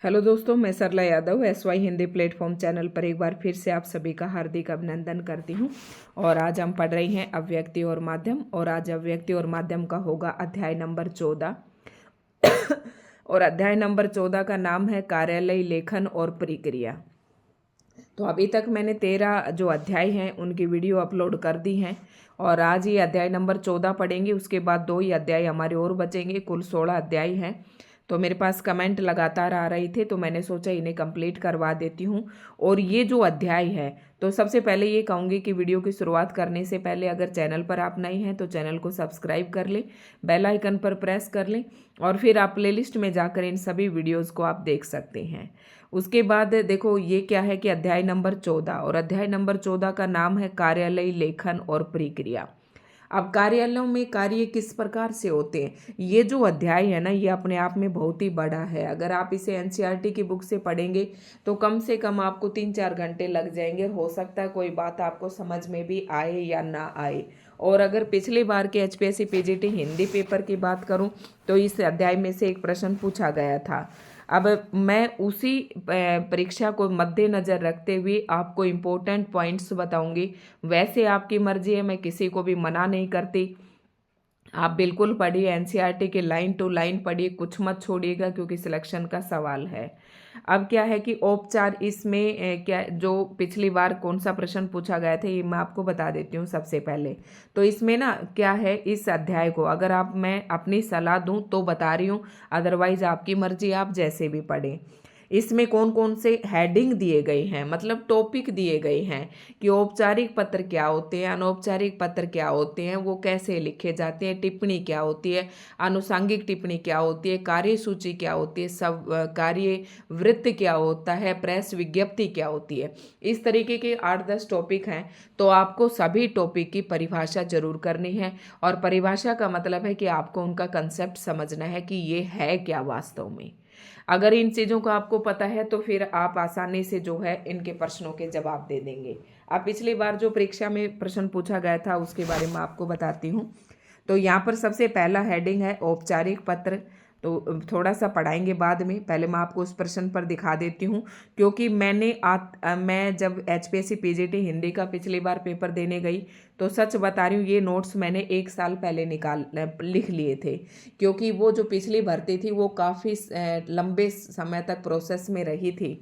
Hello दोस्तों, मैं Sarla Yadav SY Hindi platform channel पर एक बार फिर से आप सभी का हार्दिक अभिनंदन करती हूं। और आज हम पढ़ रही हैं अव्यक्ति और माध्यम, और आज अव्यक्ति और माध्यम का होगा अध्याय नंबर 14। और अध्याय नंबर 14 का नाम है कार्यालय लेखन और प्रक्रिया। तो अभी तक मैंने 13 जो अध्याय हैं उनकी वीडियो अपलोड कर दी हैं, और आज ही अध्याय नंबर 14 पढ़ेंगे। उसके बाद 2 ही अध्याय हमारे और बचेंगे, कुल 16 अध्याय हैं। तो मेरे पास कमेंट लगातार आ रहे थे, तो मैंने सोचा इन्हें कंप्लीट करवा देती हूँ। और ये जो अध्याय है, तो सबसे पहले ये कहूँगी कि वीडियो की शुरुआत करने से पहले अगर चैनल पर आप नए हैं तो चैनल को सब्सक्राइब कर लें, बेल आइकन पर प्रेस कर लें, और फिर आप प्लेलिस्ट में जाकर इन सभी वीडियोज़ को आप देख सकते हैं। उसके बाद देखो ये क्या है कि अध्याय नंबर 14, और अध्याय नंबर 14 का नाम है कार्यालय लेखन और प्रक्रिया। अब कार्यालयों में कार्य किस प्रकार से होते हैं, ये जो अध्याय है ना, ये अपने आप में बहुत ही बड़ा है। अगर आप इसे NCERT की बुक से पढ़ेंगे तो कम से कम आपको 3-4 घंटे लग जाएंगे। हो सकता है कोई बात आपको समझ में भी आए या ना आए। और अगर पिछले बार के HPSC PGT हिंदी पेपर की बात करूं तो इस अध्याय में से एक प्रश्न पूछा गया था। अब मैं उसी परीक्षा को मद्देनज़र रखते हुए आपको इम्पोर्टेंट पॉइंट्स बताऊंगी। वैसे आपकी मर्जी है, मैं किसी को भी मना नहीं करती, आप बिल्कुल पढ़िए, NCERT के लाइन टू लाइन पढ़िए, कुछ मत छोड़िएगा, क्योंकि सिलेक्शन का सवाल है। अब क्या है कि औपचार इसमें क्या जो पिछली बार कौन सा प्रश्न पूछा गया था ये मैं आपको बता देती हूँ सबसे पहले। तो इसमें ना क्या है, इस अध्याय को अगर आप मैं अपनी सलाह दूं तो बता रही हूँ, अदरवाइज आपकी मर्जी, आप जैसे भी पढ़ें। इसमें कौन कौन से हेडिंग दिए गए हैं, मतलब टॉपिक दिए गए हैं कि औपचारिक पत्र क्या होते हैं, अनौपचारिक पत्र क्या होते हैं, वो कैसे लिखे जाते हैं, टिप्पणी क्या होती है, आनुषंगिक टिप्पणी क्या होती है, कार्यसूची क्या होती है, सब कार्य वृत्त क्या होता है, प्रेस विज्ञप्ति क्या होती है। इस तरीके के 8-10 टॉपिक हैं। तो आपको सभी टॉपिक की परिभाषा जरूर करनी है, और परिभाषा का मतलब है कि आपको उनका कंसेप्ट समझना है कि ये है क्या वास्तव में। अगर इन चीज़ों का आपको पता है तो फिर आप आसानी से जो है इनके प्रश्नों के जवाब दे देंगे। अब पिछली बार जो परीक्षा में प्रश्न पूछा गया था उसके बारे में आपको बताती हूँ। तो यहाँ पर सबसे पहला हेडिंग है औपचारिक पत्र। तो थोड़ा सा पढ़ाएंगे बाद में, पहले मैं आपको उस प्रश्न पर दिखा देती हूँ। क्योंकि मैं जब HPSC PGT हिंदी का पिछली बार पेपर देने गई तो सच बता रही हूँ, ये नोट्स मैंने 1 साल पहले लिख लिए थे। क्योंकि वो जो पिछली भर्ती थी वो काफ़ी लंबे समय तक प्रोसेस में रही थी।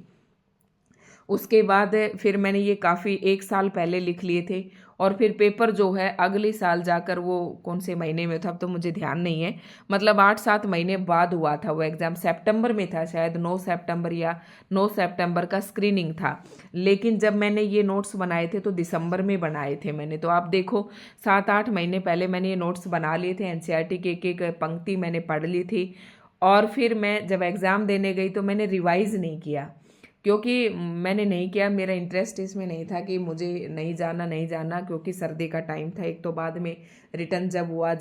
उसके बाद फिर मैंने ये काफ़ी 1 साल पहले लिख लिए थे, और फिर पेपर जो है अगले साल जाकर, वो कौन से महीने में था अब तो मुझे ध्यान नहीं है, मतलब 8-7 महीने बाद हुआ था वो एग्ज़ाम। सितंबर में था शायद, 9 सितंबर या 9 सितंबर का स्क्रीनिंग था। लेकिन जब मैंने ये नोट्स बनाए थे तो दिसंबर में बनाए थे मैंने। तो आप देखो 7-8 महीने पहले मैंने ये नोट्स बना लिए थे, NCERT की एक एक पंक्ति मैंने पढ़ ली थी। और फिर मैं जब एग्ज़ाम देने गई तो मैंने रिवाइज़ नहीं किया, क्योंकि मैंने नहीं किया, मेरा इंटरेस्ट इसमें नहीं था कि मुझे नहीं जाना, क्योंकि सर्दी का टाइम था एक तो, बाद में रिटर्न जब हुआ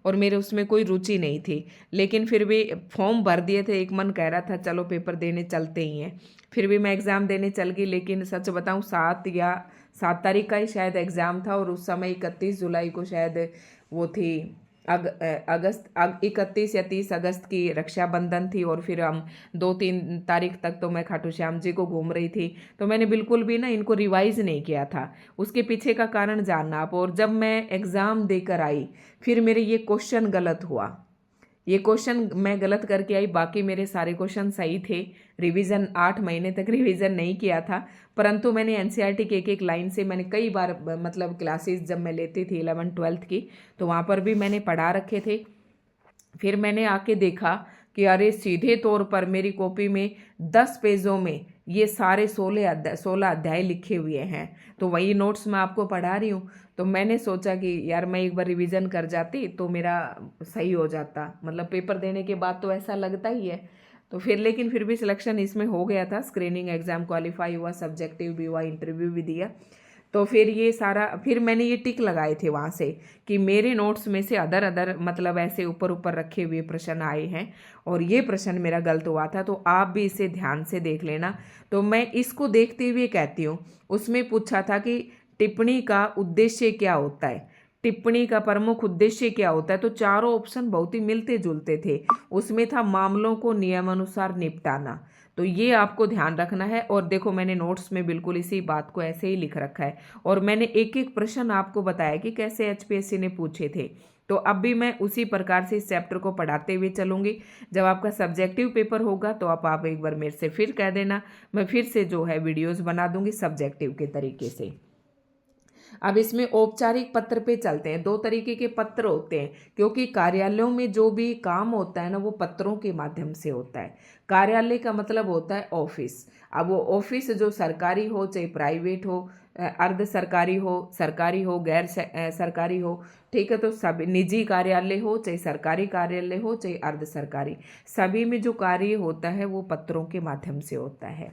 और मेरे उसमें कोई रुचि नहीं थी। लेकिन फिर भी फॉर्म भर दिए थे, एक मन कह रहा था चलो पेपर देने चलते ही हैं। फिर भी मैं एग्ज़ाम देने चल गई। लेकिन सच बताऊं 7 तारीख का ही शायद एग्ज़ाम था, और उस समय 31 जुलाई को शायद वो थी 31 या 30 अगस्त की रक्षाबंधन थी। और फिर हम 2-3 तारीख तक तो मैं खाटू श्याम जी को घूम रही थी। तो मैंने बिल्कुल भी ना इनको रिवाइज नहीं किया था। उसके पीछे का कारण जानना आप। और जब मैं एग्ज़ाम देकर आई फिर मेरे ये क्वेश्चन गलत हुआ, ये क्वेश्चन मैं गलत करके आई, बाकी मेरे सारे क्वेश्चन सही थे। रिवीजन 8 महीने तक रिवीजन नहीं किया था, परंतु मैंने NCERT की एक एक लाइन से मैंने कई बार, मतलब क्लासेस जब मैं लेती थी 11th-12th की, तो वहाँ पर भी मैंने पढ़ा रखे थे। फिर मैंने आके देखा कि अरे सीधे तौर पर मेरी कॉपी में 10 पेजों में ये सारे 16 अध्याय लिखे हुए हैं। तो वही नोट्स मैं आपको पढ़ा रही हूँ। तो मैंने सोचा कि यार मैं एक बार रिवीजन कर जाती तो मेरा सही हो जाता, मतलब पेपर देने के बाद तो ऐसा लगता ही है। तो फिर लेकिन फिर भी सिलेक्शन इसमें हो गया था, स्क्रीनिंग एग्जाम क्वालिफाई हुआ, सब्जेक्टिव भी हुआ, इंटरव्यू भी दिया। तो फिर ये सारा, फिर मैंने ये टिक लगाए थे वहाँ से कि मेरे नोट्स में से अदर मतलब ऐसे ऊपर ऊपर रखे हुए प्रश्न आए हैं, और ये प्रश्न मेरा गलत हुआ था। तो आप भी इसे ध्यान से देख लेना। तो मैं इसको देखते हुए कहती हूँ, उसमें पूछा था कि टिप्पणी का उद्देश्य क्या होता है। टिप्पणी का प्रमुख उद्देश्य क्या होता है, तो चारों ऑप्शन बहुत ही मिलते जुलते थे। उसमें था मामलों को नियमानुसार निपटाना, तो ये आपको ध्यान रखना है। और देखो मैंने नोट्स में बिल्कुल इसी बात को ऐसे ही लिख रखा है, और मैंने एक एक प्रश्न आपको बताया कि कैसे एचपीएससी ने पूछे थे। तो अब भी मैं उसी प्रकार से इस चैप्टर को पढ़ाते हुए चलूंगी। जब आपका सब्जेक्टिव पेपर होगा तो आप एक बार मेरे से फिर कह देना, मैं फिर से जो है वीडियोस बना दूंगी सब्जेक्टिव के तरीके से। अब इसमें औपचारिक पत्र पे चलते हैं। दो तरीके के पत्र होते हैं, क्योंकि कार्यालयों में जो भी काम होता है ना वो पत्रों के माध्यम से होता है। कार्यालय का मतलब होता है ऑफिस। अब वो ऑफिस जो सरकारी हो चाहे प्राइवेट हो, अर्ध सरकारी हो गैर सरकारी हो, ठीक है, तो सभी निजी कार्यालय हो चाहे सरकारी कार्यालय हो चाहे अर्ध सरकारी, सभी में जो कार्य होता है वो पत्रों के माध्यम से होता है।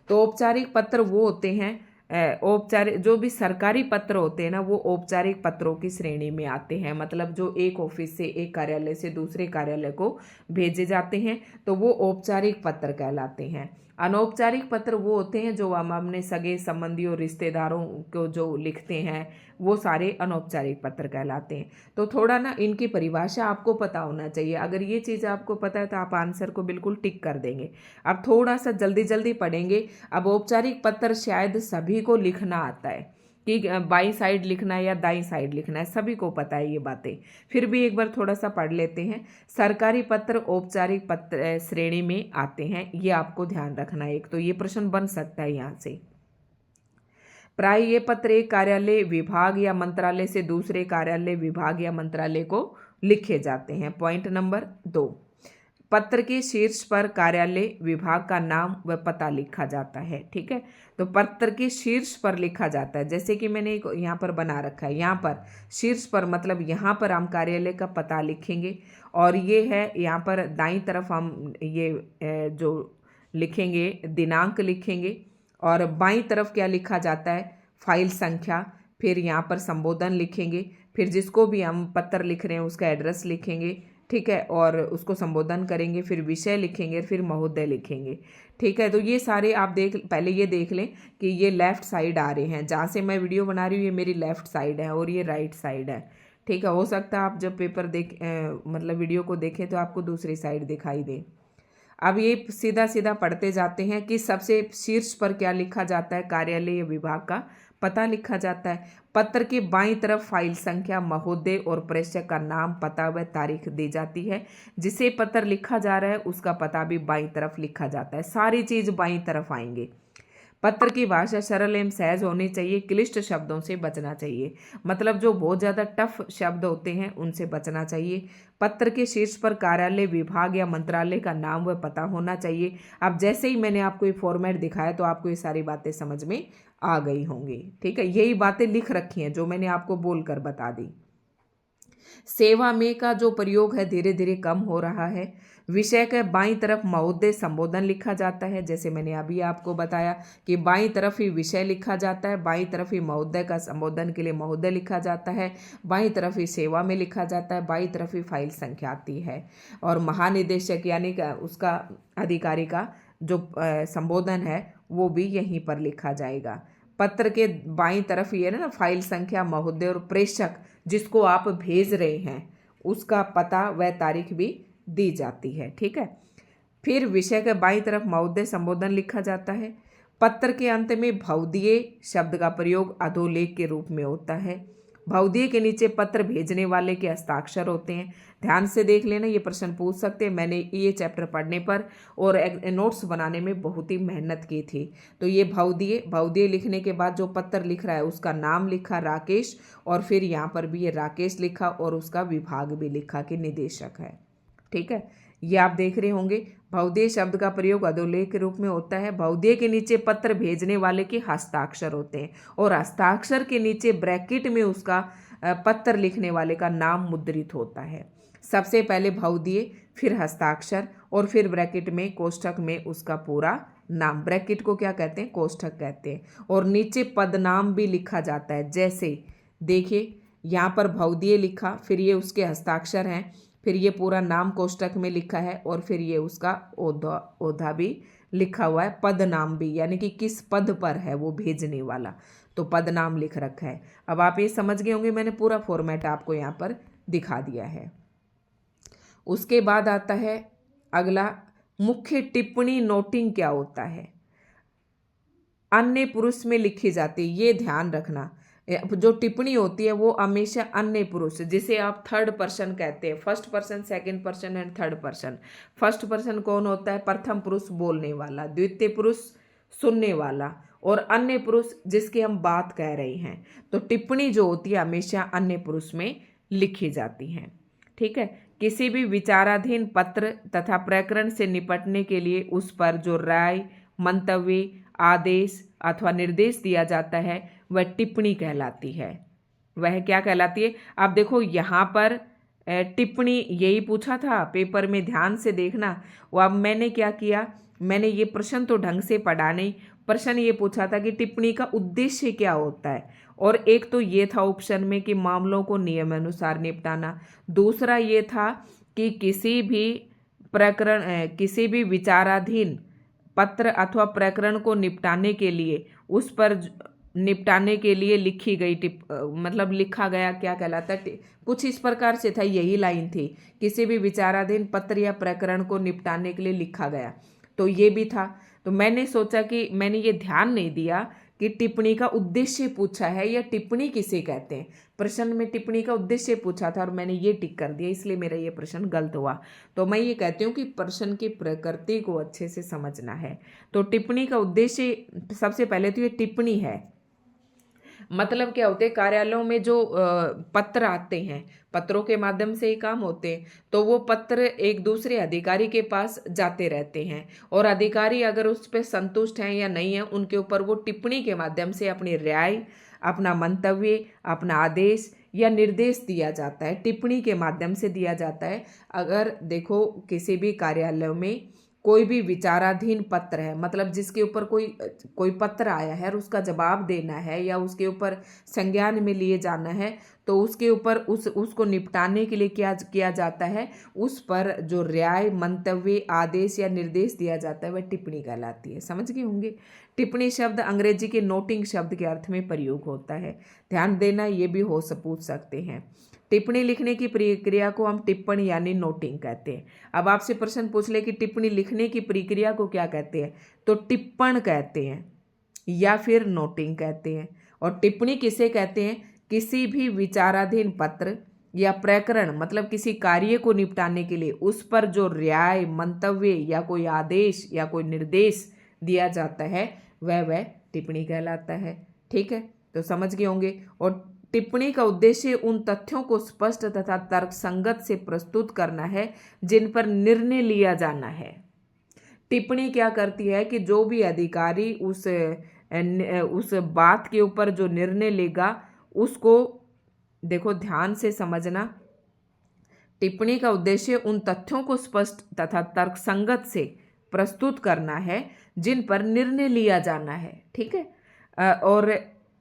तो औपचारिक पत्र वो होते हैं, औपचारिक जो भी सरकारी पत्र होते हैं ना वो औपचारिक पत्रों की श्रेणी में आते हैं। मतलब जो एक ऑफिस से एक कार्यालय से दूसरे कार्यालय को भेजे जाते हैं तो वो औपचारिक पत्र कहलाते हैं। अनौपचारिक पत्र वो होते हैं जो हम अपने सगे संबंधियों रिश्तेदारों को जो लिखते हैं, वो सारे अनौपचारिक पत्र कहलाते हैं। तो थोड़ा ना इनकी परिभाषा आपको पता होना चाहिए। अगर ये चीज़ आपको पता है तो आप आंसर को बिल्कुल टिक कर देंगे। अब थोड़ा सा जल्दी जल्दी पढ़ेंगे। अब औपचारिक पत्र शायद सभी को लिखना आता है कि बाई साइड लिखना है या दाई साइड लिखना है, सभी को पता है ये बातें। फिर भी एक बार थोड़ा सा पढ़ लेते हैं। सरकारी पत्र औपचारिक पत्र श्रेणी में आते हैं, ये आपको ध्यान रखना है। एक तो ये प्रश्न बन सकता है यहाँ से। प्राय ये पत्र एक कार्यालय विभाग या मंत्रालय से दूसरे कार्यालय विभाग या मंत्रालय को लिखे जाते हैं। पॉइंट नंबर 2, पत्र के शीर्ष पर कार्यालय विभाग का नाम व पता लिखा जाता है। ठीक है, तो पत्र के शीर्ष पर लिखा जाता है, जैसे कि मैंने यहाँ पर बना रखा है। यहाँ पर शीर्ष पर मतलब यहाँ पर हम कार्यालय का पता लिखेंगे, और ये है यहाँ पर दाईं तरफ हम ये जो लिखेंगे दिनांक लिखेंगे, और बाईं तरफ क्या लिखा जाता है, फाइल संख्या। फिर यहाँ पर संबोधन लिखेंगे, फिर जिसको भी हम पत्र लिख रहे हैं उसका एड्रेस लिखेंगे, ठीक है, और उसको संबोधन करेंगे, फिर विषय लिखेंगे, फिर महोदय लिखेंगे। ठीक है, तो ये सारे आप पहले ये देख लें कि ये लेफ़्ट साइड आ रहे हैं। जहाँ से मैं वीडियो बना रही हूँ ये मेरी लेफ़्ट साइड है और ये राइट साइड है। ठीक है, हो सकता है आप जब पेपर मतलब वीडियो को देखें तो आपको दूसरी साइड दिखाई दे। अब ये सीधा सीधा पढ़ते जाते हैं कि सबसे शीर्ष पर क्या लिखा जाता है, कार्यालय या विभाग का पता लिखा जाता है। पत्र की बाईं तरफ फाइल संख्या, महोदय और प्रेषक का नाम, पता व तारीख दी जाती है। जिसे पत्र लिखा जा रहा है उसका पता भी बाईं तरफ लिखा जाता है। सारी चीज बाईं तरफ आएंगे। पत्र की भाषा सरल एवं सहज होनी चाहिए, क्लिष्ट शब्दों से बचना चाहिए। मतलब जो बहुत ज़्यादा टफ शब्द होते हैं उनसे बचना चाहिए। पत्र के शीर्ष पर कार्यालय विभाग या मंत्रालय का नाम व पता होना चाहिए। अब जैसे ही मैंने आपको ये फॉर्मेट दिखाया तो आपको ये सारी बातें समझ में आ गई होंगी। ठीक है, यही बातें लिख रखी हैं जो मैंने आपको बोलकर बता दी। सेवा में का जो प्रयोग है धीरे धीरे कम हो रहा है। विषय के बाईं तरफ महोदय संबोधन लिखा जाता है, जैसे मैंने अभी आपको बताया कि बाईं तरफ ही विषय लिखा जाता है, बाईं तरफ ही महोदय का संबोधन के लिए महोदय लिखा जाता है, बाईं तरफ ही सेवा में लिखा जाता है, बाईं तरफ ही फाइल संख्या आती है। और महानिदेशक यानी उसका अधिकारी का जो संबोधन है वो भी यहीं पर लिखा जाएगा। पत्र के बाईं तरफ ये ना फाइल संख्या, महोदय और प्रेषक जिसको आप भेज रहे हैं उसका पता व तारीख भी दी जाती है। ठीक है, फिर विषय के बाईं तरफ महोदय संबोधन लिखा जाता है। पत्र के अंत में भवदीय शब्द का प्रयोग अधोलेख के रूप में होता है। भवदीय के नीचे पत्र भेजने वाले के हस्ताक्षर होते हैं। ध्यान से देख लेना, ये प्रश्न पूछ सकते हैं। मैंने ये चैप्टर पढ़ने पर और नोट्स बनाने में बहुत ही मेहनत की थी। तो ये भवदीय लिखने के बाद जो पत्र लिख रहा है उसका नाम लिखा राकेश, और फिर यहाँ पर भी ये राकेश लिखा और उसका विभाग भी लिखा कि निदेशक है। ठीक है, ये आप देख रहे होंगे। भवदीय शब्द का प्रयोग अधोलेख के रूप में होता है। भवदीय के नीचे पत्र भेजने वाले के हस्ताक्षर होते हैं, और हस्ताक्षर के नीचे ब्रैकेट में उसका पत्र लिखने वाले का नाम मुद्रित होता है। सबसे पहले भवदीय, फिर हस्ताक्षर, और फिर ब्रैकेट में कोष्ठक में उसका पूरा नाम। ब्रैकेट को क्या कहते हैं, कोष्ठक कहते हैं। और नीचे पदनाम भी लिखा जाता है। जैसे देखिए यहाँ पर भवदीय लिखा, फिर ये उसके हस्ताक्षर हैं, फिर ये पूरा नाम कोष्टक में लिखा है और फिर ये उसका ओधा भी लिखा हुआ है, पद नाम भी, यानी कि किस पद पर है वो भेजने वाला, तो पद नाम लिख रखा है। अब आप ये समझ गए होंगे, मैंने पूरा फॉर्मेट आपको यहाँ पर दिखा दिया है। उसके बाद आता है अगला, मुख्य टिप्पणी नोटिंग क्या होता है। अन्य पुरुष में लिखी जाती है, ये ध्यान रखना, जो टिप्पणी होती है वो हमेशा अन्य पुरुष, जिसे आप थर्ड पर्सन कहते हैं, first person, second person and third person. First person कौन होता है? प्रथम पुरुष बोलने वाला, द्वितीय पुरुष सुनने वाला, और अन्य पुरुष जिसकी हम बात कह रहे हैं। तो टिप्पणी जो होती है हमेशा अन्य पुरुष में लिखी जाती हैं, ठीक है। किसी भी विचाराधीन पत्र तथा प्रकरण से निपटने के लिए उस पर जो राय, मंतव्य, आदेश अथवा निर्देश दिया जाता है वह टिप्पणी कहलाती है। वह क्या कहलाती है? आप देखो यहाँ पर टिप्पणी यही पूछा था पेपर में, ध्यान से देखना। वो अब मैंने क्या किया, मैंने ये प्रश्न तो ढंग से पढ़ा नहीं। प्रश्न ये पूछा था कि टिप्पणी का उद्देश्य क्या होता है, और एक तो ये था ऑप्शन में कि मामलों को नियमानुसार निपटाना, दूसरा ये था कि किसी भी प्रकरण, किसी भी विचाराधीन पत्र अथवा प्रकरण को निपटाने के लिए, उस पर निपटाने के लिए लिखी गई मतलब लिखा गया क्या कहलाता है, कुछ इस प्रकार से था, यही लाइन थी, किसी भी विचाराधीन पत्र या प्रकरण को निपटाने के लिए लिखा गया, तो ये भी था। तो मैंने सोचा कि मैंने ये ध्यान नहीं दिया कि टिप्पणी का उद्देश्य पूछा है या टिप्पणी किसे कहते हैं। प्रश्न में टिप्पणी का उद्देश्य पूछा था और मैंने ये टिक कर दिया, इसलिए मेरा ये प्रश्न गलत हुआ। तो मैं ये कहती हूँ कि प्रश्न की प्रकृति को अच्छे से समझना है। तो टिप्पणी का उद्देश्य सबसे पहले तो ये टिप्पणी है, मतलब क्या होते हैं, कार्यालयों में जो पत्र आते हैं, पत्रों के माध्यम से ही काम होते हैं, तो वो पत्र एक दूसरे अधिकारी के पास जाते रहते हैं, और अधिकारी अगर उस पर संतुष्ट हैं या नहीं है, उनके ऊपर वो टिप्पणी के माध्यम से अपनी राय, अपना मंतव्य, अपना आदेश या निर्देश दिया जाता है, टिप्पणी के माध्यम से दिया जाता है। अगर देखो किसी भी कार्यालय में कोई भी विचाराधीन पत्र है, मतलब जिसके ऊपर कोई पत्र आया है और उसका जवाब देना है या उसके ऊपर संज्ञान में लिए जाना है, तो उसके ऊपर उसको निपटाने के लिए क्या किया जाता है, उस पर जो राय, मंतव्य, आदेश या निर्देश दिया जाता है वह टिप्पणी कहलाती है। समझ गए होंगे। टिप्पणी शब्द अंग्रेजी के नोटिंग शब्द के अर्थ में प्रयोग होता है, ध्यान देना, ये भी पूछ सकते हैं। टिप्पणी लिखने की प्रक्रिया को हम टिप्पणी यानी नोटिंग कहते हैं। अब आपसे प्रश्न पूछ ले कि टिप्पणी लिखने की प्रक्रिया को क्या कहते हैं, तो टिप्पण कहते हैं या फिर नोटिंग कहते हैं। और टिप्पणी किसे कहते हैं? किसी भी विचाराधीन पत्र या प्रकरण, मतलब किसी कार्य को निपटाने के लिए उस पर जो राय, मंतव्य या कोई आदेश या कोई निर्देश दिया जाता है वह टिप्पणी कहलाता है। ठीक है, तो समझ गए होंगे। और टिप्पणी का उद्देश्य उन तथ्यों को स्पष्ट तथा तर्कसंगत से प्रस्तुत करना है जिन पर निर्णय लिया जाना है। टिप्पणी क्या करती है कि जो भी अधिकारी उस बात के ऊपर जो निर्णय लेगा उसको, देखो ध्यान से समझना, टिप्पणी का उद्देश्य उन तथ्यों को स्पष्ट तथा तर्कसंगत से प्रस्तुत करना है जिन पर निर्णय लिया जाना है। ठीक है, और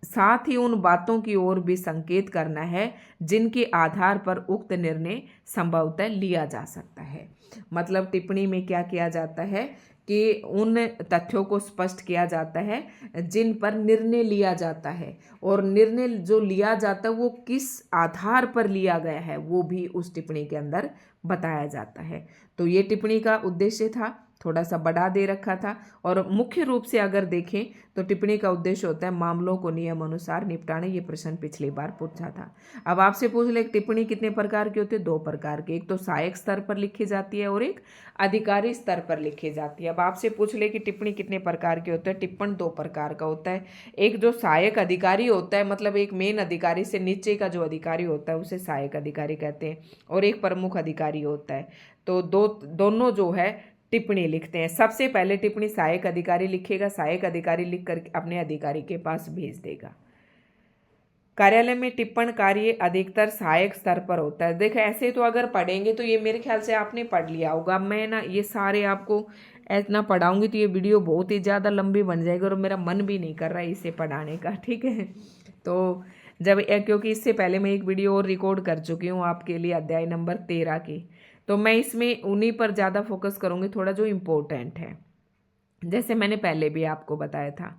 साथ ही उन बातों की ओर भी संकेत करना है जिनके आधार पर उक्त निर्णय संभवतः लिया जा सकता है। मतलब टिप्पणी में क्या किया जाता है कि उन तथ्यों को स्पष्ट किया जाता है जिन पर निर्णय लिया जाता है, और निर्णय जो लिया जाता है वो किस आधार पर लिया गया है वो भी उस टिप्पणी के अंदर बताया जाता है। तो ये टिप्पणी का उद्देश्य था, थोड़ा सा बढ़ा दे रखा था। और मुख्य रूप से अगर देखें तो टिप्पणी का उद्देश्य होता है मामलों को नियम अनुसार निपटाने। ये प्रश्न पिछली बार पूछा था। अब आपसे पूछ ले टिप्पणी कितने प्रकार की होती है? 2 प्रकार की, एक तो सहायक स्तर पर लिखी जाती है और एक अधिकारी स्तर पर लिखी जाती है। अब आपसे पूछ ले कि टिप्पणी कितने प्रकार की होती है? टिप्पण 2 प्रकार का होता है। एक जो सहायक अधिकारी होता है, मतलब एक मेन अधिकारी से नीचे का जो अधिकारी होता है उसे सहायक अधिकारी कहते हैं, और एक प्रमुख अधिकारी होता है। तो दोनों जो है टिप्पणी लिखते हैं। सबसे पहले टिप्पणी सहायक अधिकारी लिखेगा, सहायक अधिकारी लिख कर अपने अधिकारी के पास भेज देगा। कार्यालय में टिप्पण कार्य अधिकतर सहायक स्तर पर होता है। देखो ऐसे तो अगर पढ़ेंगे तो ये मेरे ख्याल से आपने पढ़ लिया होगा। मैं ना ये सारे आपको इतना पढ़ाऊंगी तो ये वीडियो बहुत ही ज़्यादा लंबी बन जाएगी और मेरा मन भी नहीं कर रहा है इसे पढ़ाने का। ठीक है, तो क्योंकि इससे पहले मैं एक वीडियो और रिकॉर्ड कर चुकी हूँ आपके लिए अध्याय नंबर 13 की, तो मैं इसमें उन्हीं पर ज़्यादा फोकस करूँगी, थोड़ा जो इम्पोर्टेंट है। जैसे मैंने पहले भी आपको बताया था,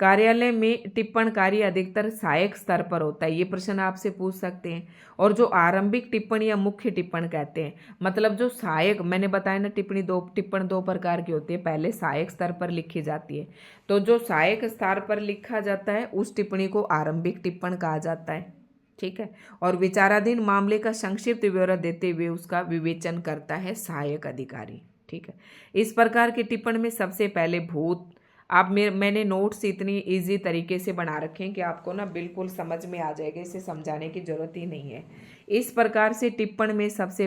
कार्यालय में टिप्पण कार्य अधिकतर सहायक स्तर पर होता है, ये प्रश्न आपसे पूछ सकते हैं। और जो आरंभिक टिप्पण या मुख्य टिप्पण कहते हैं, मतलब जो सहायक, मैंने बताया ना टिप्पण दो प्रकार की होती है। पहले सहायक स्तर पर लिखी जाती है, तो जो सहायक स्तर पर लिखा जाता है उस टिप्पणी को आरंभिक टिप्पण कहा जाता है। ठीक है। और विचाराधीन मामले का संक्षिप्त विवरण देते हुए उसका विवेचन करता है सहायक अधिकारी। ठीक है। इस प्रकार के टिप्पण में सबसे पहले भूत, आप मैंने नोट्स इतनी इजी तरीके से बना रखे हैं कि आपको ना बिल्कुल समझ में आ जाएगा, इसे समझाने की जरूरत ही नहीं है। इस प्रकार से टिप्पण में सबसे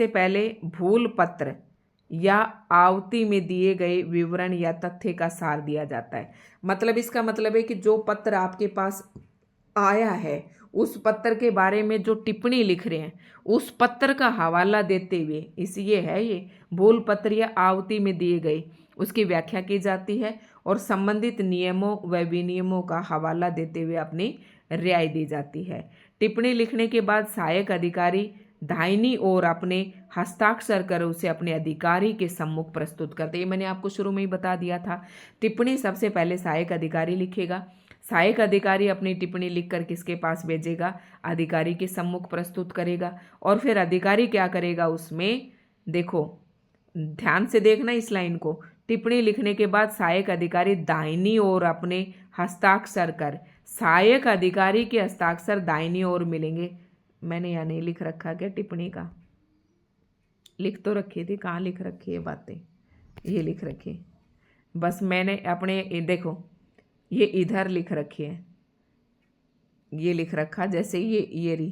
पहले भूल पत्र या आवती में दिए गए विवरण या तथ्य का सार दिया जाता है। मतलब इसका मतलब है कि जो पत्र आपके पास आया है उस पत्र के बारे में जो टिप्पणी लिख रहे हैं उस पत्र का हवाला देते हुए, ये है ये भूल पत्र या आवती में दिए गए, उसकी व्याख्या की जाती है और संबंधित नियमों व विनियमों का हवाला देते हुए अपनी राय दी जाती है। टिप्पणी लिखने के बाद सहायक अधिकारी दाहिनी ओर अपने हस्ताक्षर कर उसे अपने अधिकारी के सम्मुख प्रस्तुत करते। ये मैंने आपको शुरू में ही बता दिया था। टिप्पणी सबसे पहले सहायक अधिकारी लिखेगा, सहायक अधिकारी अपनी टिप्पणी लिखकर किसके पास भेजेगा, अधिकारी के सम्मुख प्रस्तुत करेगा। और फिर अधिकारी क्या करेगा उसमें, देखो ध्यान से देखना इस लाइन को, टिप्पणी लिखने के बाद सहायक अधिकारी दाहिनी ओर अपने हस्ताक्षर कर, सहायक अधिकारी के हस्ताक्षर दाहिनी ओर मिलेंगे। मैंने यहाँ नहीं लिख रखा क्या टिप्पणी का, लिख तो रखी थी, कहाँ लिख रखी है बातें, ये लिख रखी, बस मैंने अपने देखो ये इधर लिख रखी है, ये लिख रखा जैसे ये रही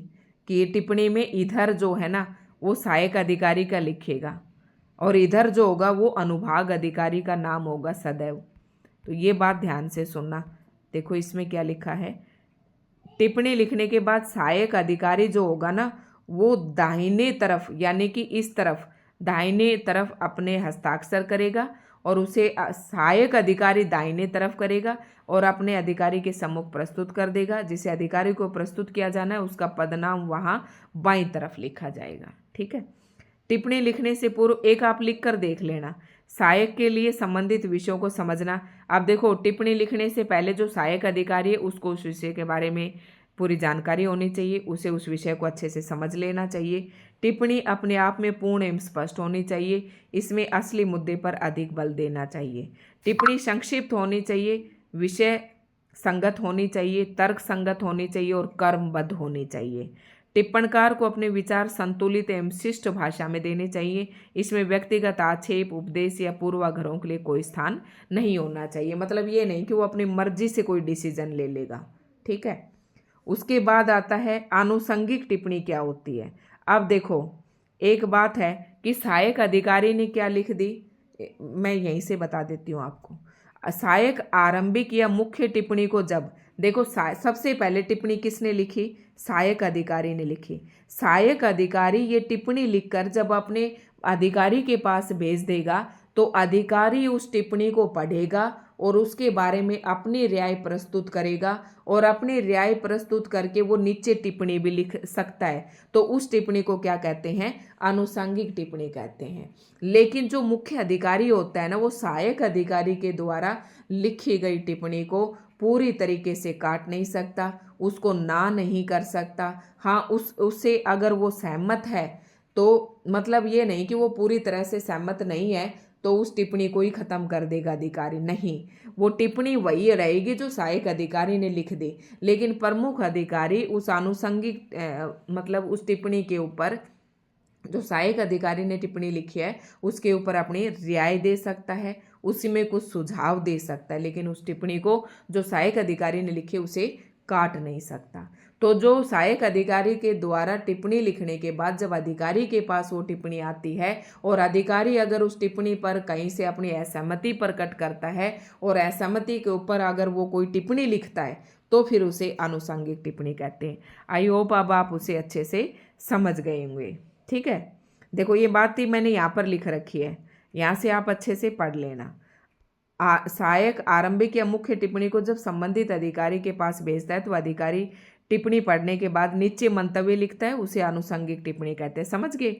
कि ये टिप्पणी में इधर जो है ना वो सहायक अधिकारी का लिखेगा और इधर जो होगा वो अनुभाग अधिकारी का नाम होगा सदैव। तो ये बात ध्यान से सुनना। देखो इसमें क्या लिखा है, टिप्पणी लिखने के बाद सहायक अधिकारी जो होगा ना वो दाहिने तरफ यानी कि इस तरफ दाहिने तरफ अपने हस्ताक्षर करेगा और उसे सहायक अधिकारी दाहिने तरफ करेगा और अपने अधिकारी के सम्मुख प्रस्तुत कर देगा। जिसे अधिकारी को प्रस्तुत किया जाना है उसका पदनाम वहाँ बाईं तरफ लिखा जाएगा। ठीक है। टिप्पणी लिखने से पूर्व एक आप लिख कर देख लेना, सहायक के लिए संबंधित विषयों को समझना। अब देखो टिप्पणी लिखने से पहले जो सहायक अधिकारी है उसको उस विषय के बारे में पूरी जानकारी होनी चाहिए, उसे उस विषय को अच्छे से समझ लेना चाहिए। टिप्पणी अपने आप में पूर्ण एवं स्पष्ट होनी चाहिए, इसमें असली मुद्दे पर अधिक बल देना चाहिए। टिप्पणी संक्षिप्त होनी चाहिए, विषय संगत होनी चाहिए, तर्क संगत होनी चाहिए और कर्मबद्ध होनी चाहिए। टिप्पणकार को अपने विचार संतुलित एवं शिष्ट भाषा में देने चाहिए। इसमें व्यक्तिगत आक्षेप, उपदेश या पूर्वाग्रहों के लिए कोई स्थान नहीं होना चाहिए। मतलब ये नहीं कि वो अपनी मर्जी से कोई डिसीजन ले लेगा। ठीक है। उसके बाद आता है आनुषंगिक टिप्पणी क्या होती है। अब देखो एक बात है कि सहायक अधिकारी ने क्या लिख दी, मैं यहीं से बता देती हूँ आपको। सहायक आरंभिक या मुख्य टिप्पणी को जब देखो सबसे पहले टिप्पणी किसने लिखी, सहायक अधिकारी ने लिखी। सहायक अधिकारी ये टिप्पणी लिखकर जब अपने अधिकारी के पास भेज देगा तो अधिकारी उस टिप्पणी को पढ़ेगा और उसके बारे में अपनी राय प्रस्तुत करेगा और अपनी राय प्रस्तुत करके वो नीचे टिप्पणी भी लिख सकता है। तो उस टिप्पणी को क्या कहते हैं, आनुषंगिक टिप्पणी कहते हैं। लेकिन जो मुख्य अधिकारी होता है ना वो सहायक अधिकारी के द्वारा लिखी गई टिप्पणी को पूरी तरीके से काट नहीं सकता, उसको ना नहीं कर सकता। हाँ उससे अगर वो सहमत है तो मतलब ये नहीं कि वो पूरी तरह से सहमत नहीं है तो उस टिप्पणी को ही खत्म कर देगा अधिकारी, नहीं, वो टिप्पणी वही रहेगी जो सहायक अधिकारी ने लिख दी। लेकिन प्रमुख अधिकारी उस आनुषंगिक मतलब उस टिप्पणी के ऊपर जो सहायक अधिकारी ने टिप्पणी लिखी है उसके ऊपर अपनी राय दे सकता है, उसी में कुछ सुझाव दे सकता है, लेकिन उस टिप्पणी को जो सहायक अधिकारी ने लिखी उसे काट नहीं सकता। तो जो सहायक अधिकारी के द्वारा टिप्पणी लिखने के बाद जब अधिकारी के पास वो टिप्पणी आती है और अधिकारी अगर उस टिप्पणी पर कहीं से अपनी असहमति प्रकट करता है और असहमति के ऊपर अगर वो कोई टिप्पणी लिखता है तो फिर उसे आनुषंगिक टिप्पणी कहते हैं। आई होप अब आप उसे अच्छे से समझ गए होंगे। ठीक है। देखो ये बात ही मैंने यहाँ पर लिख रखी है, यहाँ से आप अच्छे से पढ़ लेना। सहायक आरंभिक या मुख्य टिप्पणी को जब संबंधित अधिकारी के पास भेजता है तो अधिकारी टिप्पणी पढ़ने के बाद नीचे मंतव्य लिखता है, उसे आनुषंगिक टिप्पणी कहते हैं। समझ गए?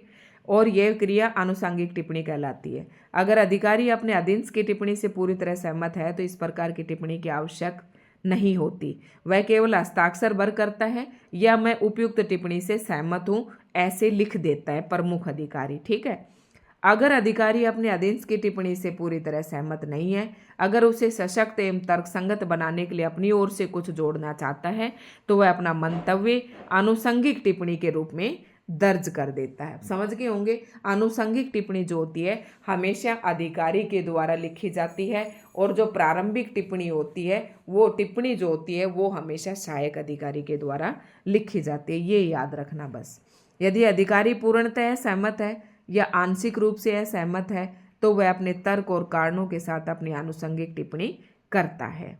और यह क्रिया आनुषंगिक टिप्पणी कहलाती है। अगर अधिकारी अपने अधीनस्थ की टिप्पणी से पूरी तरह सहमत है तो इस प्रकार की टिप्पणी की आवश्यक नहीं होती। वह केवल हस्ताक्षर भर करता है या मैं उपयुक्त टिप्पणी से सहमत हूं ऐसे लिख देता है प्रमुख अधिकारी। ठीक है। अगर अधिकारी अपने अधीनस्थ की टिप्पणी से पूरी तरह सहमत नहीं है, अगर उसे सशक्त एवं तर्कसंगत बनाने के लिए अपनी ओर से कुछ जोड़ना चाहता है तो वह अपना मंतव्य आनुषंगिक टिप्पणी के रूप में दर्ज कर देता है। समझ गए होंगे? आनुषंगिक टिप्पणी जो होती है हमेशा अधिकारी के द्वारा लिखी जाती है और जो प्रारंभिक टिप्पणी होती है वो टिप्पणी जो होती है वो हमेशा सहायक अधिकारी के द्वारा लिखी जाती है। ये याद रखना बस। यदि अधिकारी पूर्णतः सहमत है या आंशिक रूप से असहमत है तो वह अपने तर्क और कारणों के साथ अपनी आनुषंगिक टिप्पणी करता है।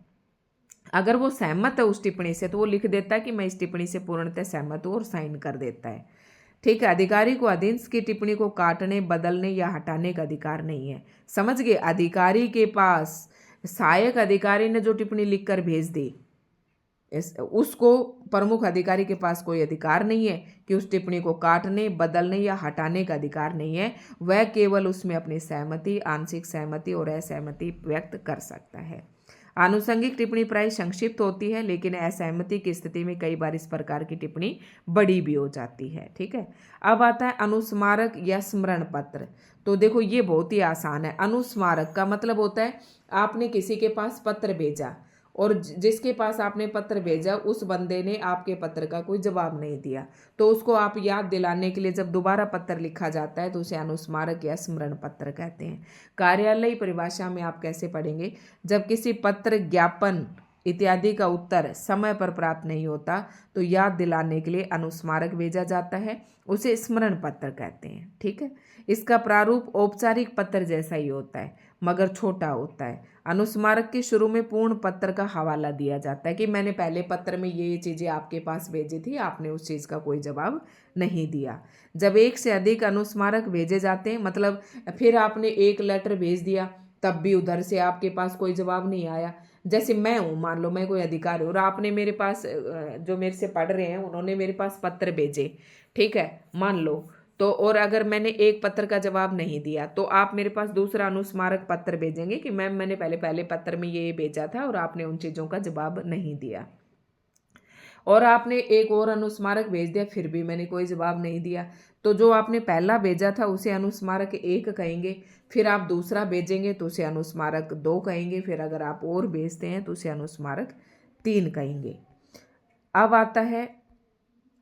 अगर वो सहमत है उस टिप्पणी से तो वो लिख देता है कि मैं इस टिप्पणी से पूर्णतः सहमत हूँ और साइन कर देता है। ठीक है। अधिकारी को अधीनस्थ की टिप्पणी को काटने, बदलने या हटाने का अधिकार नहीं है। समझ गए? अधिकारी के पास सहायक अधिकारी ने जो टिप्पणी लिखकर भेज दी उसको प्रमुख अधिकारी के पास कोई अधिकार नहीं है कि उस टिप्पणी को काटने, बदलने या हटाने का अधिकार नहीं है। वह केवल उसमें अपनी सहमति, आंशिक सहमति और असहमति व्यक्त कर सकता है। आनुषंगिक टिप्पणी प्राय संक्षिप्त होती है लेकिन असहमति की स्थिति में कई बार इस प्रकार की टिप्पणी बड़ी भी हो जाती है। ठीक है। अब आता है अनुस्मारक या स्मरण पत्र। तो देखो ये बहुत ही आसान है। अनुस्मारक का मतलब होता है आपने किसी के पास पत्र भेजा और जिसके पास आपने पत्र भेजा उस बंदे ने आपके पत्र का कोई जवाब नहीं दिया, तो उसको आप याद दिलाने के लिए जब दोबारा पत्र लिखा जाता है तो उसे अनुस्मारक या स्मरण पत्र कहते हैं। कार्यालयी परिभाषा में आप कैसे पढ़ेंगे? जब किसी पत्र, ज्ञापन इत्यादि का उत्तर समय पर प्राप्त नहीं होता तो याद दिलाने के लिए अनुस्मारक भेजा जाता है, उसे स्मरण पत्र कहते हैं। ठीक है। इसका प्रारूप औपचारिक पत्र जैसा ही होता है मगर छोटा होता है। अनुस्मारक के शुरू में पूर्ण पत्र का हवाला दिया जाता है कि मैंने पहले पत्र में ये चीज़ें आपके पास भेजी थी, आपने उस चीज़ का कोई जवाब नहीं दिया। जब एक से अधिक अनुस्मारक भेजे जाते हैं, मतलब फिर आपने एक लेटर भेज दिया तब भी उधर से आपके पास कोई जवाब नहीं आया। जैसे मैं हूँ, मान लो मैं कोई अधिकारी और आपने मेरे पास जो मेरे से पढ़ रहे हैं उन्होंने मेरे पास पत्र भेजे, ठीक है, मान लो तो, और अगर मैंने एक पत्र का जवाब नहीं दिया तो आप मेरे पास दूसरा अनुस्मारक पत्र भेजेंगे कि मैंने पहले पत्र में ये भेजा था और आपने उन चीज़ों का जवाब नहीं दिया। और आपने एक और अनुस्मारक भेज दिया फिर भी मैंने कोई जवाब नहीं दिया, तो जो आपने पहला भेजा था उसे अनुस्मारक 1 कहेंगे, फिर आप दूसरा भेजेंगे तो उसे अनुस्मारक 2 कहेंगे, फिर अगर आप और भेजते हैं तो उसे अनुस्मारक 3 कहेंगे। अब आता है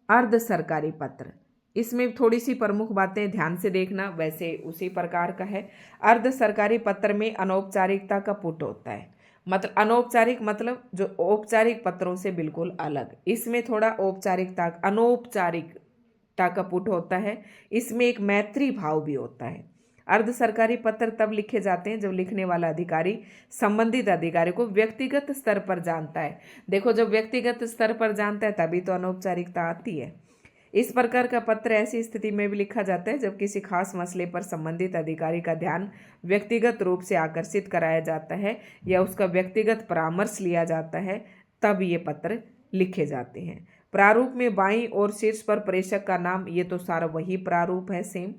अर्ध सरकारी पत्र। इसमें थोड़ी सी प्रमुख बातें ध्यान से देखना, वैसे उसी प्रकार का है। अर्ध सरकारी पत्र में अनौपचारिकता का पुट होता है, मतलब अनौपचारिक मतलब जो औपचारिक पत्रों से बिल्कुल अलग। इसमें थोड़ा अनौपचारिकता का पुट होता है। इसमें एक मैत्री भाव भी होता है। अर्ध सरकारी पत्र तब लिखे जाते हैं जब लिखने वाला अधिकारी संबंधित अधिकारी को व्यक्तिगत स्तर पर जानता है। देखो, जब व्यक्तिगत स्तर पर जानता है तभी तो अनौपचारिकता आती है। इस प्रकार का पत्र ऐसी स्थिति में भी लिखा जाता है जब किसी खास मसले पर संबंधित अधिकारी का ध्यान व्यक्तिगत रूप से आकर्षित कराया जाता है या उसका व्यक्तिगत परामर्श लिया जाता है, तब ये पत्र लिखे जाते हैं। प्रारूप में बाईं और शीर्ष पर प्रेषक का नाम, ये तो सारा वही प्रारूप है सेम।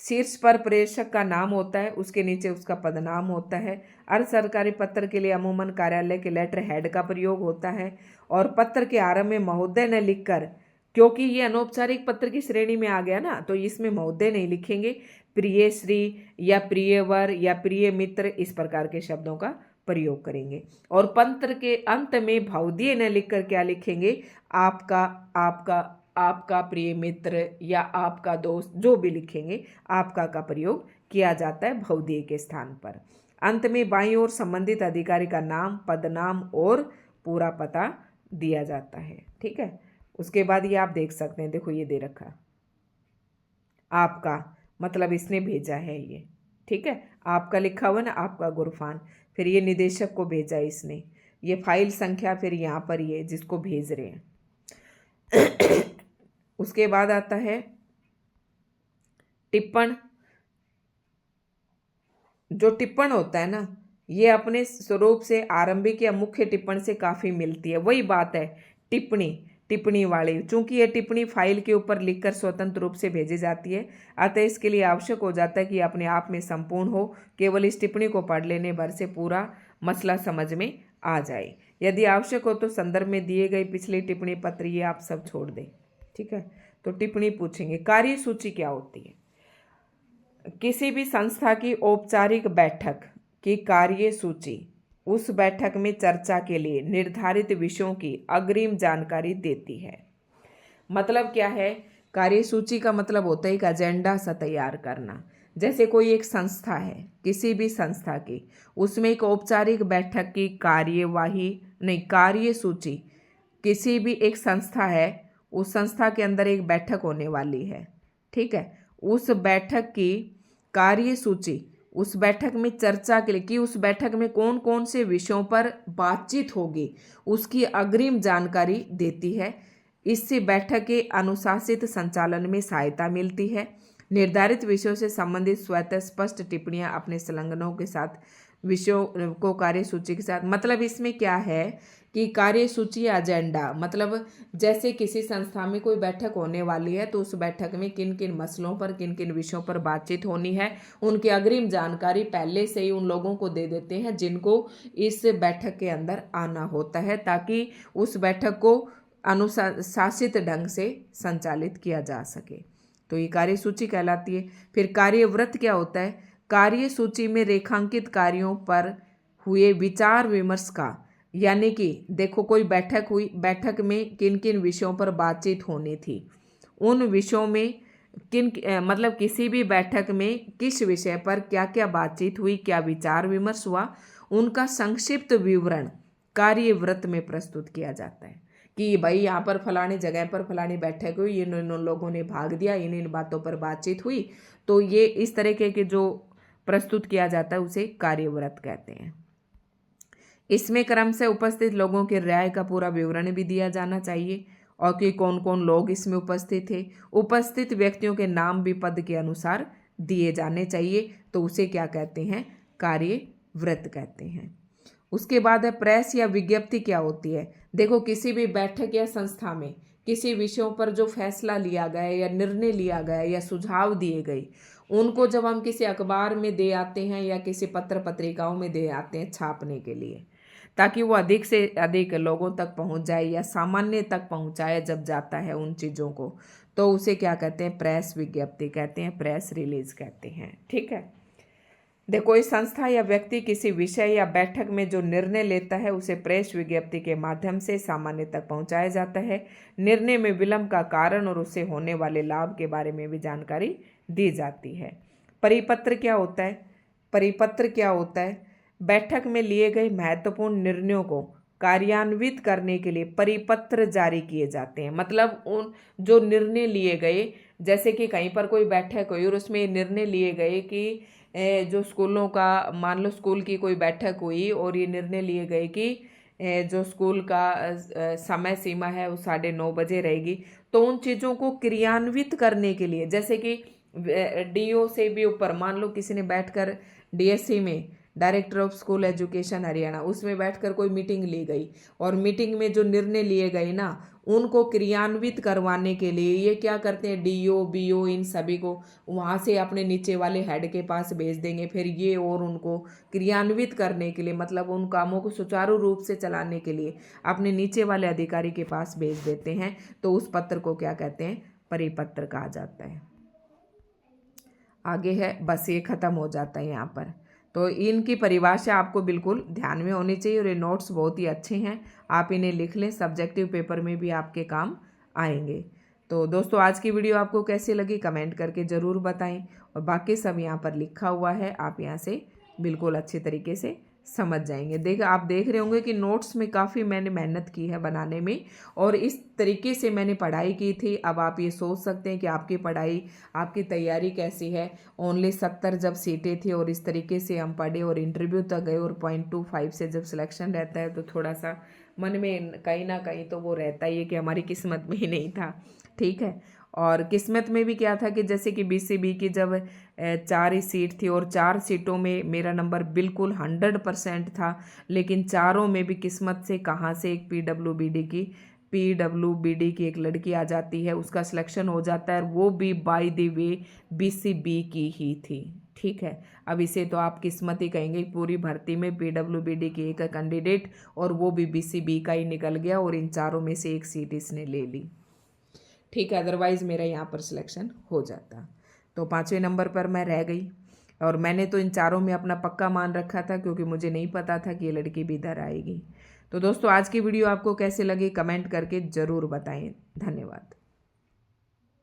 शीर्ष पर प्रेषक का नाम होता है, उसके नीचे उसका पदनाम होता है। अर्ध सरकारी पत्र के लिए अमूमन कार्यालय के लेटर हेड का प्रयोग होता है और पत्र के आरंभ में महोदय न लिखकर, क्योंकि ये अनौपचारिक पत्र की श्रेणी में आ गया ना, तो इसमें महोदय नहीं लिखेंगे, प्रिय श्री या प्रियवर या प्रिय मित्र इस प्रकार के शब्दों का प्रयोग करेंगे। और पत्र के अंत में भवदीय न लिखकर क्या लिखेंगे? आपका, आपका, आपका प्रिय मित्र या आपका दोस्त, जो भी लिखेंगे आपका का प्रयोग किया जाता है भवदीय के स्थान पर। अंत में बाईं ओर संबंधित अधिकारी का नाम, पदनाम और पूरा पता दिया जाता है। ठीक है। उसके बाद ये आप देख सकते हैं, देखो ये दे रखा आपका, मतलब इसने भेजा है ये, ठीक है, आपका लिखा हुआ ना, आपका गुरफान, फिर ये निदेशक को भेजा इसने, ये फाइल संख्या, फिर यहाँ पर ये जिसको भेज रहे हैं। उसके बाद आता है टिप्पण। जो टिप्पण होता है ना, ये अपने स्वरूप से आरंभिक या मुख्य टिप्पणी से काफ़ी मिलती है। वही बात है टिप्पणी वाली, चूंकि ये टिप्पणी फाइल के ऊपर लिखकर स्वतंत्र रूप से भेजी जाती है, अतः इसके लिए आवश्यक हो जाता है कि अपने आप में संपूर्ण हो, केवल इस टिप्पणी को पढ़ लेने भर से पूरा मसला समझ में आ जाए। यदि आवश्यक हो तो संदर्भ में दिए गए पिछली टिप्पणी पत्र ये आप सब छोड़ दें। ठीक है, तो टिप्पणी पूछेंगे। कार्य सूची क्या होती है? किसी भी संस्था की औपचारिक बैठक की कार्य सूची उस बैठक में चर्चा के लिए निर्धारित विषयों की अग्रिम जानकारी देती है। मतलब क्या है? कार्यसूची का मतलब होता है एक एजेंडा सा तैयार करना। जैसे कोई एक संस्था है, किसी भी संस्था की, उसमें एक औपचारिक बैठक की कार्य सूची, किसी भी एक संस्था है, उस संस्था के अंदर एक बैठक होने वाली है। ठीक है, उस बैठक की कार्य सूची उस बैठक में चर्चा के लिए कि उस बैठक में कौन कौन से विषयों पर बातचीत होगी, उसकी अग्रिम जानकारी देती है। इससे बैठक के अनुशासित संचालन में सहायता मिलती है। निर्धारित विषयों से संबंधित स्वतः स्पष्ट टिप्पणियां अपने संलग्नों के साथ विषयों को कार्यसूची के साथ, मतलब इसमें क्या है कि कार्यसूची एजेंडा, मतलब जैसे किसी संस्था में कोई बैठक होने वाली है तो उस बैठक में किन किन मसलों पर, किन किन विषयों पर बातचीत होनी है, उनकी अग्रिम जानकारी पहले से ही उन लोगों को दे देते हैं जिनको इस बैठक के अंदर आना होता है, ताकि उस बैठक को अनुशासित ढंग से संचालित किया जा सके। तो ये कार्यसूची कहलाती है। फिर कार्यव्रत क्या होता है? कार्य सूची में रेखांकित कार्यों पर हुए विचार विमर्श का, यानी कि देखो कोई बैठक हुई, बैठक में किन किन विषयों पर बातचीत होनी थी, उन विषयों में मतलब किसी भी बैठक में किस विषय पर क्या क्या बातचीत हुई, क्या विचार विमर्श हुआ, उनका संक्षिप्त विवरण कार्यव्रत में प्रस्तुत किया जाता है कि भाई यहाँ पर फलाने जगह पर फलानी बैठक हुई, इन लोगों ने भाग दिया, इन बातों पर बातचीत हुई। तो ये इस तरीके के जो प्रस्तुत किया जाता है उसे कार्यव्रत कहते हैं। इसमें क्रम से उपस्थित लोगों के राय का पूरा विवरण भी दिया जाना चाहिए और कि कौन कौन लोग इसमें उपस्थित थे। उपस्थित व्यक्तियों के नाम भी पद के अनुसार दिए जाने चाहिए। तो उसे क्या कहते हैं? कार्यव्रत कहते हैं। उसके बाद है प्रेस या विज्ञप्ति क्या होती है? देखो किसी भी बैठक या संस्था में किसी विषयों पर जो फैसला लिया गया या निर्णय लिया गया या सुझाव दिए गए, उनको जब हम किसी अखबार में दे आते हैं या किसी पत्र पत्रिकाओं में दे आते हैं छापने के लिए, ताकि वो अधिक से अधिक लोगों तक पहुंच जाए या सामान्य तक पहुंचाया जब जाता है उन चीज़ों को, तो उसे क्या कहते हैं? प्रेस विज्ञप्ति कहते हैं, प्रेस रिलीज कहते हैं। ठीक है, देखो इस संस्था या व्यक्ति किसी विषय या बैठक में जो निर्णय लेता है उसे प्रेस विज्ञप्ति के माध्यम से सामान्य तक पहुंचाया जाता है। निर्णय में विलंब का कारण और उससे होने वाले लाभ के बारे में भी जानकारी दी जाती है। परिपत्र क्या होता है? परिपत्र क्या होता है? बैठक में लिए गए महत्वपूर्ण निर्णयों को कार्यान्वित करने के लिए परिपत्र जारी किए जाते हैं। मतलब उन जो निर्णय लिए गए, जैसे कि कहीं पर कोई बैठक हुई और उसमें निर्णय लिए गए कि जो स्कूलों का, मान लो स्कूल की कोई बैठक हुई और ये निर्णय लिए गए कि जो स्कूल का समय सीमा है वो 9:30 बजे रहेगी, तो उन चीज़ों को क्रियान्वित करने के लिए, जैसे कि डीओ से भी ऊपर, मान लो किसी ने बैठकर डीएससी में, director of school education Haryana, उसमें बैठकर कोई मीटिंग ली गई और मीटिंग में जो निर्णय लिए गए ना, उनको क्रियान्वित करवाने के लिए ये क्या करते हैं? डीओ बीओ इन सभी को वहाँ से अपने नीचे वाले हेड के पास भेज देंगे, फिर ये और उनको क्रियान्वित करने के लिए, मतलब उन कामों को सुचारू रूप से चलाने के लिए अपने नीचे वाले अधिकारी के पास भेज देते हैं। तो उस पत्र को क्या कहते हैं? परिपत्र कहा जाता है। आगे है, बस ये खत्म हो जाता है यहाँ पर। तो इनकी परिभाषा आपको बिल्कुल ध्यान में होनी चाहिए और ये नोट्स बहुत ही अच्छे हैं, आप इन्हें लिख लें, सब्जेक्टिव पेपर में भी आपके काम आएंगे। तो दोस्तों आज की वीडियो आपको कैसी लगी कमेंट करके ज़रूर बताएं और बाकी सब यहाँ पर लिखा हुआ है, आप यहाँ से बिल्कुल अच्छे तरीके से समझ जाएंगे। आप देख रहे होंगे कि नोट्स में काफ़ी मैंने मेहनत की है बनाने में और इस तरीके से मैंने पढ़ाई की थी। अब आप ये सोच सकते हैं कि आपकी पढ़ाई, आपकी तैयारी कैसी है। ओनली 70 जब सीटें थी और इस तरीके से हम पढ़े और इंटरव्यू तक गए और 0.25 से जब सिलेक्शन रहता है तो थोड़ा सा मन में कहीं ना कहीं तो वो रहता ही है कि हमारी किस्मत में ही नहीं था। ठीक है, और किस्मत में भी क्या था कि जैसे कि बीसीबी की जब 4 ही सीट थी और 4 सीटों में मेरा नंबर बिल्कुल 100% था, लेकिन चारों में भी किस्मत से कहाँ से एक पीडब्ल्यूबीडी की एक लड़की आ जाती है, उसका सिलेक्शन हो जाता है, वो भी बाय द वे बीसीबी की ही थी। ठीक है, अब इसे तो आप किस्मत ही कहेंगे। पूरी भर्ती में पीडब्ल्यूबीडी की एक कैंडिडेट और वो भी बीसीबी का ही निकल गया और इन चारों में से एक सीट इसने ले ली। ठीक है, अदरवाइज़ मेरा यहाँ पर सिलेक्शन हो जाता। तो 5वें नंबर पर मैं रह गई और मैंने तो इन चारों में अपना पक्का मान रखा था, क्योंकि मुझे नहीं पता था कि ये लड़की भी इधर आएगी। तो दोस्तों, आज की वीडियो आपको कैसे लगी कमेंट करके ज़रूर बताएं। धन्यवाद।